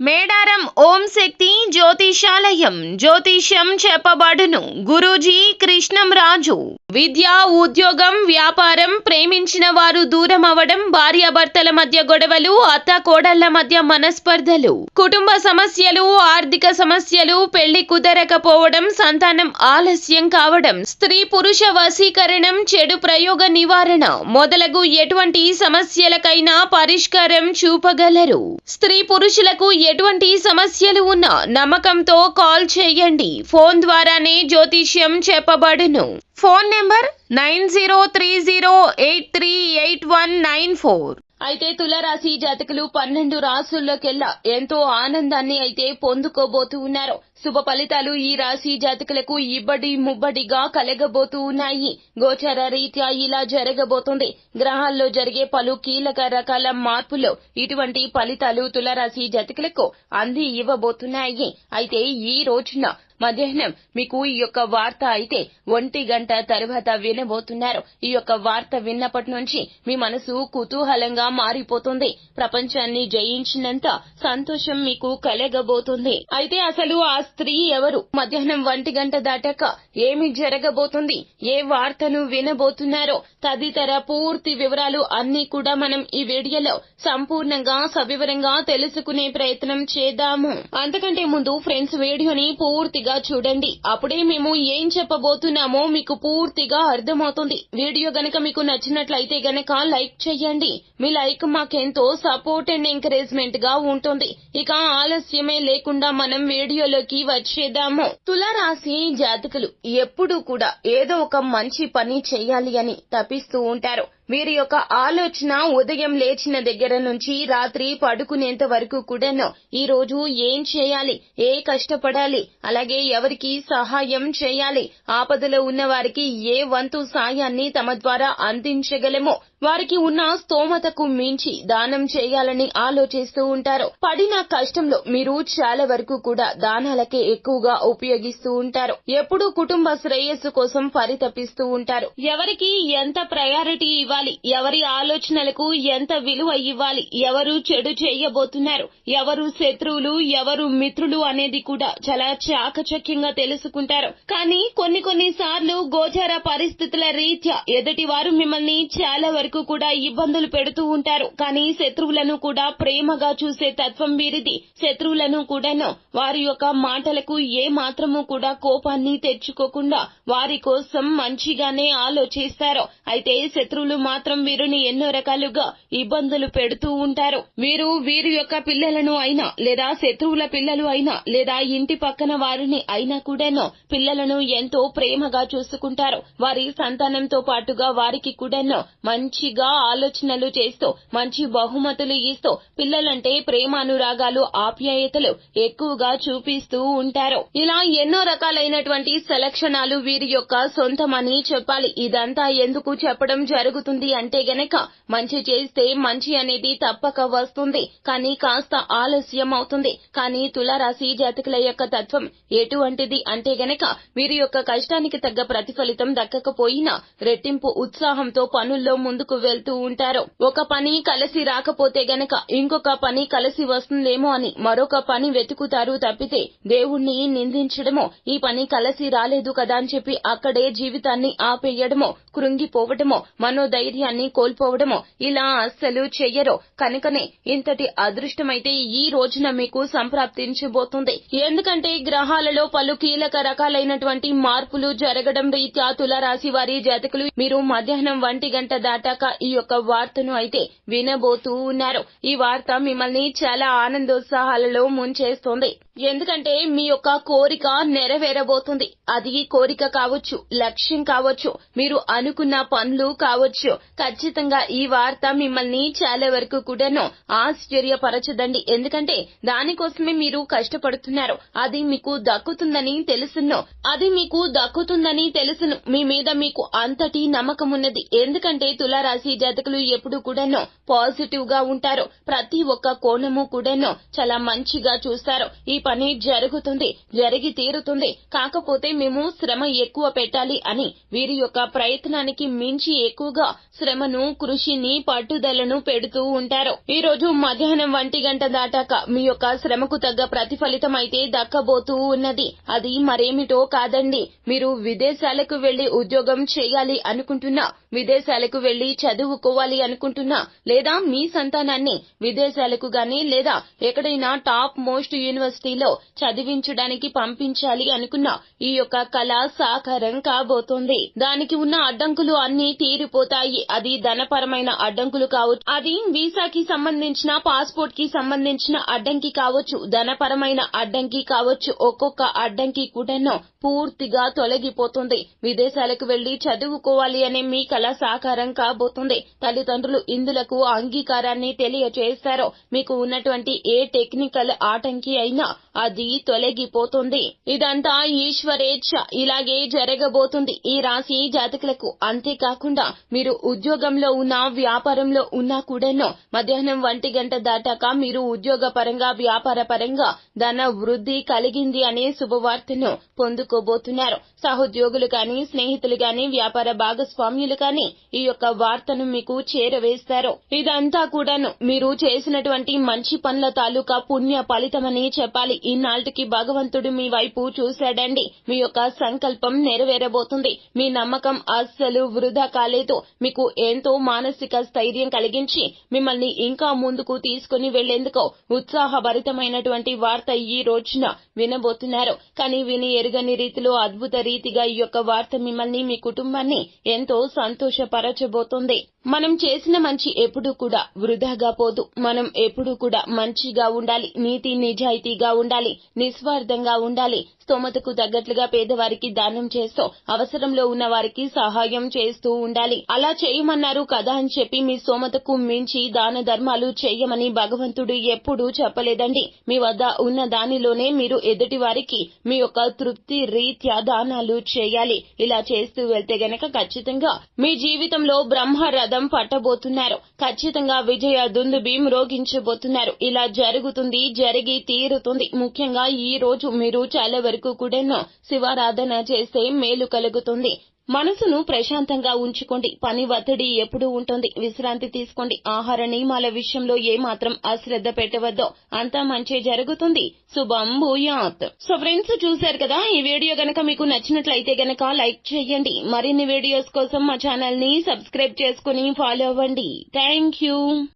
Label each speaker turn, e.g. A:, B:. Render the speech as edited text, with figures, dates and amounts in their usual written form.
A: మేడారం ఓం శక్తి జ్యోతిషాలయం జ్యోతిష్యం చెప్పబడును. గురూజీ కృష్ణం రాజు. విద్య, ఉద్యోగం, వ్యాపారం, ప్రేమించిన వారు దూరం అవడం, భార్యాభర్తల మధ్య గొడవలు, అత్త కోడళ్ల మధ్య మనస్పర్ధలు, కుటుంబ సమస్యలు, ఆర్థిక సమస్యలు, పెళ్లి కుదరకపోవడం, సంతానం ఆలస్యం కావడం, స్త్రీ పురుష వశీకరణం, చెడు ప్రయోగ నివారణ మొదలగు ఎటువంటి సమస్యలకైనా పరిష్కారం చూపగలరు. స్త్రీ పురుషులకు ఎటువంటి సమస్యలు ఉన్నా నమ్మకంతో కాల్ చేయండి. ఫోన్ ద్వారానే జ్యోతిష్యం చెప్పబడును. Phone number 9030838194. అయితే తులారాశి జాతకులు 12 రాశుల్లోకెల్లా ఎంతో ఆనందాన్ని అయితే పొందుకోబోతూ ఉన్నారు. శుభ ఫలితాలు ఈ రాశి జాతకులకు ఇబ్బడి ముబ్బడిగా కలగబోతూ ఉన్నాయి. గోచర రీత్యా ఇలా జరగబోతుంది. గ్రహాల్లో జరిగే పలు కీలక రకాల మార్పులు ఇటువంటి ఫలితాలు తులారాశి జాతకులకు అంది ఇవ్వబోతున్నాయి. అయితే ఈ రోజున మధ్యాహ్నం మీకు ఈ యొక్క వార్త అయితే 1 గంట తర్వాత వినబోతున్నారు. ఈ యొక్క వార్త విన్నప్పటి నుంచి మీ మనసు కుతూహలంగా మారిపోతుంది. ప్రపంచాన్ని జయించినంత సంతోషం మీకు కలగబోతుంది. అయితే అసలు ఆ స్త్రీ ఎవరు? మధ్యాహ్నం 1 గంట దాటాక ఏమి జరగబోతుంది? ఏ వార్తను వినబోతున్నారో తదితర పూర్తి వివరాలు అన్ని కూడా మనం ఈ వీడియోలో సంపూర్ణంగా సవివరంగా తెలుసుకునే ప్రయత్నం చేద్దాము. అంతకంటే ముందు ఫ్రెండ్స్, వీడియోని పూర్తిగా చూడండి. అప్పుడే మేము ఏం చెప్పబోతున్నామో మీకు పూర్తిగా అర్థమవుతుంది. వీడియో గనక మీకు నచ్చినట్లయితే గనక లైక్ చేయండి. మీ లైక్ మాకెంతో సపోర్ట్ అండ్ ఎంకరేజ్మెంట్ గా ఉంటుంది. ఇక ఆలస్యమే లేకుండా మనం వీడియోలోకి వచ్చేద్దాము. తులారాశి జాతకులు ఎప్పుడూ కూడా ఏదో ఒక మంచి పని చేయాలి అని తపిస్తూ ఉంటారు. వీరి యొక్క ఆలోచన ఉదయం లేచిన దగ్గర నుంచి రాత్రి పడుకునేంత వరకు కూడాను ఈ రోజు ఏం చేయాలి, ఏ కష్టపడాలి, అలాగే ఎవరికి సహాయం చేయాలి, ఆపదలో ఉన్న వారికి ఏ వంతు సాయాన్ని తమ ద్వారా అందించగలమో వారికి ఉన్న స్తోమతకు మించి దానం చేయాలని ఆలోచిస్తూ ఉంటారు. పడిన కష్టంలో మీరు చాలా వరకు కూడా దానాలకే ఎక్కువగా ఉపయోగిస్తూ ఉంటారు. ఎప్పుడూ కుటుంబ శ్రేయస్సు కోసం పరితపిస్తూ ఉంటారు. ఎవరికి ఎంత ప్రయారిటీ ఇవ్వాలి, ఎవరి ఆలోచనలకు ఎంత విలువ ఇవ్వాలి, ఎవరు చెడు చేయబోతున్నారు, ఎవరు శత్రువులు, ఎవరు మిత్రులు అనేది కూడా చాలా చాకచక్యంగా తెలుసుకుంటారు. కానీ కొన్ని సార్లు గోచర పరిస్థితుల రీత్యా ఎదుటి వారు మిమ్మల్ని చాలా వరకు కూడా ఇబ్బందులు పెడుతూ ఉంటారు. కానీ శత్రువులను కూడా ప్రేమగా చూసే తత్వం వీరిది. శత్రువులను కూడాను వారి యొక్క మాటలకు ఏ మాత్రము కూడా కోపాన్ని తెచ్చుకోకుండా వారి కోసం మంచిగానే ఆలోచిస్తారు. అయితే శత్రువులు మాత్రం వీరిని ఎన్నో రకాలుగా ఇబ్బందులు పెడుతూ ఉంటారు. వీరు వీరి యొక్క పిల్లలను అయినా లేదా శత్రువుల పిల్లలు అయినా లేదా ఇంటి పక్కన వారిని అయినా కూడాను పిల్లలను ఎంతో ప్రేమగా చూసుకుంటారు. వారి సంతానంతో పాటుగా వారికి కూడాను మంచిగా ఆలోచనలు చేస్తూ మంచి బహుమతులు ఇస్తూ పిల్లలంటే ప్రేమానురాగాలు ఆప్యాయతలు ఎక్కువగా చూపిస్తూ ఉంటారు. ఇలా ఎన్నో రకాలైనటువంటి సెలక్షణాలు వీరి యొక్క సొంతమని చెప్పాలి. ఇదంతా ఎందుకు చెప్పడం జరుగుతుంది అంటే గనక మంచి చేస్తే మంచి అనేది తప్పక వస్తుంది, కానీ కాస్త ఆలస్యం అవుతుంది. కానీ తులారాశి జాతకుల యొక్క తత్వం ఎటువంటిది అంటే గనక వీరి యొక్క కష్టానికి తగ్గ ప్రతిఫలితం దక్కకపోయినా రెట్టింపు ఉత్సాహంతో పనుల్లో ముందుకు వెళ్తూ ఉంటారు. ఒక పని కలిసి రాకపోతే గనక ఇంకొక పని కలిసి వస్తుందేమో అని మరొక పని వెతుకుతారు తప్పితే దేవుణ్ణి నిందించడమో, ఈ పని కలిసి రాలేదు కదా అని చెప్పి అక్కడే జీవితాన్ని ఆపేయడమో, కృంగిపోవడమో, మనోధైర్యాన్ని కోల్పోవడమో ఇలా అస్సలు చెయ్యరు. కనుకనే ఇంతటి అదృష్టమైతే ఈ రోజున మీకు సంప్రాప్తించబోతుంది. ఎందుకంటే గ్రహాలలో పలు కీలక రకాలైనటువంటి మార్పులు జరగడం రీత్యా తులారాశి వారి జాతకులు మీరు మధ్యాహ్నం 1 గంట దాటాక ఈ యొక్క వార్తను అయితే వినబోతూ ఉన్నారు. ఈ వార్త మిమ్మల్ని చాలా ఆనందోత్సాహాలలో ముంచేస్తోంది. ఎందుకంటే మీ యొక్క కోరిక నెరవేరబోతుంది. అది కోరిక కావచ్చు, లక్ష్యం కావచ్చు, మీరు అనుకున్న పనులు కావచ్చు. ఖచ్చితంగా ఈ వార్త మిమ్మల్ని చాలా వరకు కూడాను ఆశ్చర్యపరచదండి. ఎందుకంటే దానికోసమే మీరు కష్టపడుతున్నారు. అది మీకు దక్కుతుందని తెలుసును. మీ మీద మీకు అంతటి నమ్మకం ఉన్నది. ఎందుకంటే తులారాశి జాతకులు ఎప్పుడు కూడాను పాజిటివ్ గా ఉంటారు. ప్రతి ఒక్క కోణము కూడాను చాలా మంచిగా చూస్తారు. ఈ పని జరుగుతుంది, జరిగి తీరుతుంది. కాకపోతే మేము శ్రమ ఎక్కువ పెట్టాలి అని వీరి యొక్క ప్రయత్నానికి మించి ఎక్కువగా శ్రమను, కృషిని, పట్టుదలను పెడుతూ ఉంటారు. ఈ రోజు మధ్యాహ్నం 1 గంట దాటాక మీ యొక్క శ్రమకు తగ్గ ప్రతిఫలితం అయితే దక్కబోతూ ఉన్నది. అది మరేమిటో కాదండి, మీరు విదేశాలకు వెళ్లి ఉద్యోగం చేయాలి అనుకుంటున్నా, విదేశాలకు వెళ్లి చదువుకోవాలి అనుకుంటున్నా, లేదా మీ సంతానాన్ని విదేశాలకు గాని లేదా ఎక్కడైనా టాప్ మోస్ట్ యూనివర్సిటీలో చదివించడానికి పంపించాలి అనుకున్నా, ఈ యొక్క కళ సాకారం కాబోతోంది. దానికి ఉన్న అడ్డంకులు అన్ని తీరిపోతాయి. అది ధనపరమైన అడ్డంకులు కావచ్చు, అది వీసాకి సంబంధించిన, పాస్పోర్ట్ కి సంబంధించిన అడ్డంకి కావచ్చు, ధనపరమైన అడ్డంకి కావచ్చు. ఒక్కొక్క అడ్డంకి కూడాను పూర్తిగా తొలగిపోతుంది. విదేశాలకు వెళ్లి చదువుకోవాలి అనే మీ కళ సాకారం కాబోతుంది. తల్లిదండ్రులు ఇందులకు అంగీకారాన్ని తెలియజేస్తారో మీకు ఉన్నటువంటి ఏ టెక్నికల్ ఆటంకి అయినా అది తొలగిపోతుంది. ఇదంతా ఈశ్వరేచ్ఛ. ఇలాగే జరగబోతుంది ఈ రాశి జాతకులకు. అంతేకాకుండా మీరు ఉద్యోగంలో ఉన్నా, వ్యాపారంలో ఉన్నా కూడాను మధ్యాహ్నం 1 గంట దాటాక మీరు ఉద్యోగ పరంగా, వ్యాపార పరంగా ధన వృద్ధి కలిగింది అనే శుభవార్తను పొందుకోబోతున్నారు. సహోద్యోగులు కానీ, స్నేహితులు కానీ, వ్యాపార భాగస్వామ్యులు కానీ ఈ యొక్క వార్తను మీకు చేరవేస్తారు. ఇదంతా కూడాను మీరు చేసినటువంటి మంచి పనుల తాలూకా పుణ్య ఫలితమని చెప్పాలి. ఇన్నాళ్టికి భగవంతుడు మీ వైపు చూశాడండి. మీ యొక్క సంకల్పం నెరవేరబోతుంది. మీ నమ్మకం అస్సలు వృధా కాలేదు. మీకు ఎంతో మానసిక స్థైర్యం కలిగించి మిమ్మల్ని ఇంకా ముందుకు తీసుకుని వెళ్లేందుకు ఉత్సాహభరితమైనటువంటి వార్త ఈ రోజున వినబోతున్నారు. కానీ విని ఎరుగని రీతిలో, అద్భుత రీతిగా ఈ యొక్క వార్త మిమ్మల్ని, మీ కుటుంబాన్ని ఎంతో సంతోషపరచబోతుంది. మనం చేసిన మంచి ఎప్పుడూ కూడా వృధాగా పోదు. మనం ఎప్పుడూ కూడా మంచిగా ఉండాలి, నీతి నిజాయితీగా ఉండాలి, నిస్వార్థంగా ఉండాలి. స్తోమతకు తగ్గట్లుగా పేదవారికి దానం చేస్తూ, అవసరంలో ఉన్న వారికి సహాయం చేస్తూ ఉండాలి. అలా చేయమన్నారు కదా అని చెప్పి మీ స్తోమతకు మించి దాన ధర్మాలు చేయమని భగవంతుడు ఎప్పుడూ చెప్పలేదండి. మీ వద్ద ఉన్న దానిలోనే మీరు ఎదుటి వారికి మీ యొక్క తృప్తి రీత్యా దానాలు చేయాలి. ఇలా చేస్తూ వెళ్తే గనక ఖచ్చితంగా మీ జీవితంలో బ్రహ్మ రథం పట్టబోతున్నారు. ఖచ్చితంగా విజయ దుందుబి మ్రోగించబోతున్నారు. ఇలా జరుగుతుంది, జరిగి తీరుతుంది. ముఖ్యంగా ఈ రోజు మీరు చాలా వరకు కూడా శివారాధన చేస్తే మేలు కలుగుతుంది. మనసును ప్రశాంతంగా ఉంచుకోండి. పని ఒత్తిడి ఎప్పుడూ ఉంటుంది. విశ్రాంతి తీసుకోండి. ఆహార నియమాల విషయంలో ఏమాత్రం అశ్రద్ధ పెట్టవద్దు. అంతా మంచి జరుగుతుంది. శుభం భూయాత్. సో ఫ్రెండ్స్, చూశారు కదా, ఈ వీడియో గనక మీకు నచ్చినట్లయితే గనక లైక్ చేయండి. మరిన్ని వీడియోస్ కోసం మా ఛానల్ ని సబ్స్క్రైబ్ చేసుకుని ఫాలో అవ్వండి. Thank you.